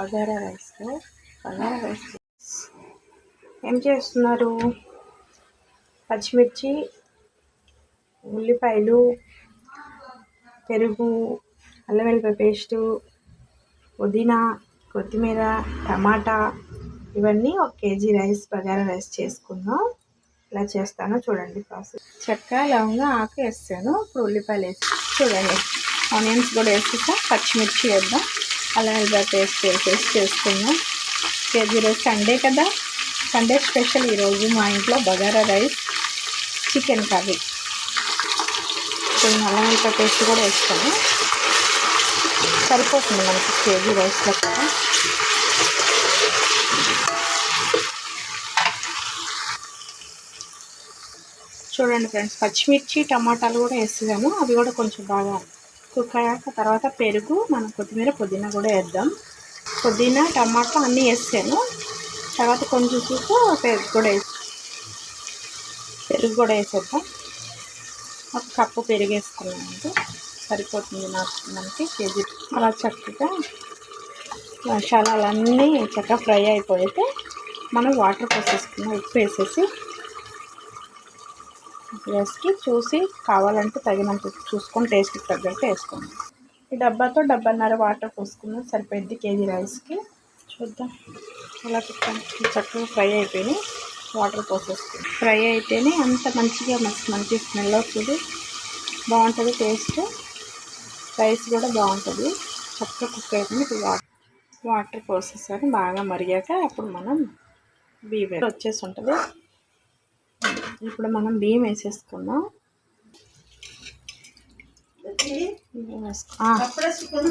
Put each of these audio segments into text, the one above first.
Bagara rice ఏం చేస్తున్నారు? పచ్చిమిర్చి, ఉల్లిపాయలు, పెరుగు, అల్లం వెల్లిపాయ పేస్టు, పుదీనా, కొత్తిమీర, టమాటా ఇవన్నీ 1 kg రైస్ బగారా రైస్ చేసుకుందాం. ఇలా చేస్తాను చూడండి ప్రాసెస్. చెక్క, లవంగ, ఆకు వేస్తాను. ఇప్పుడు ఉల్లిపాయలు వేసి చూడండి, ఆనియన్స్ కూడా వేసేసా, పచ్చిమిర్చి వేద్దాం, అల్లం వెల్లిపాయ పేస్ట్ వేసేసి చేసుకుందాం. కేజీ రైస్ సండే కదా, సండే స్పెషల్ ఈరోజు మా ఇంట్లో బగారా రైస్, చికెన్ కర్రీ. కొంచెం అల్లం వెల్లిపాయ పేస్ట్ కూడా వేస్తాను, సరిపోతుంది మనకి కేజీ రైస్లో కూడా. చూడండి ఫ్రెండ్స్, పచ్చిమిర్చి, టమాటాలు కూడా వేసాము, అవి కూడా కొంచెం బాగా కుక్ అయ్యాక తర్వాత పెరుగు, మనం కొత్తిమీర, పుదీనా కూడా వేద్దాం. పుదీనా, టమాటా అన్నీ వేసాను, తర్వాత కొంచెం చూపు పెరుగు కూడా వేసేద్దాం. 1 కప్పు పెరుగు వేసుకున్నామంటే సరిపోతుంది మనకి కేజీ. అలా చక్కగా మసాలాలన్నీ చక్కగా ఫ్రై అయిపోయితే మనం వాటర్ పోసేసుకున్నాం. ఉప్పు వేసేసి రైస్కి చూసి కావాలంటే తగినంత చూసుకొని టేస్ట్కి తగ్గట్టు వేసుకోండి. ఈ డబ్బాతో 1.5 డబ్బా వాటర్ పోసుకున్నాం, సరిపోద్ది కేజీ రైస్కి. చూద్దాం ఇలా చక్కగా ఫ్రై అయిపోయినాయి, వాటర్ పోసేసుకుని ఫ్రై అయితేనే అంత మంచిగా మంచి స్మెల్ వస్తుంది, బాగుంటుంది టేస్ట్. రైస్ కూడా బాగుంటుంది, చక్కగా కుక్ అయిపోయింది. ఇప్పుడు వాటర్ పోసేసారు, బాగా మరిగాక అప్పుడు మనం బియ్యం వచ్చేసి ఉంటుంది. ఇప్పుడు మనం బియ్యం వేసేసుకుందాం.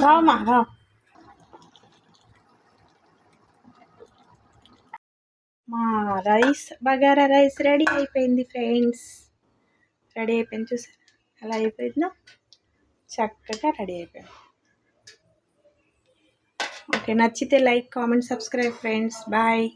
రావు మా రైస్ బగారా రైస్ రెడీ అయిపోయింది ఫ్రెండ్స్. రెడీ అయిపోయింది, చూసారు అలా అయిపోయిందో, చక్కగా రెడీ అయిపోయింది. ఓకే, నచ్చితే like, comment, subscribe friends. Bye.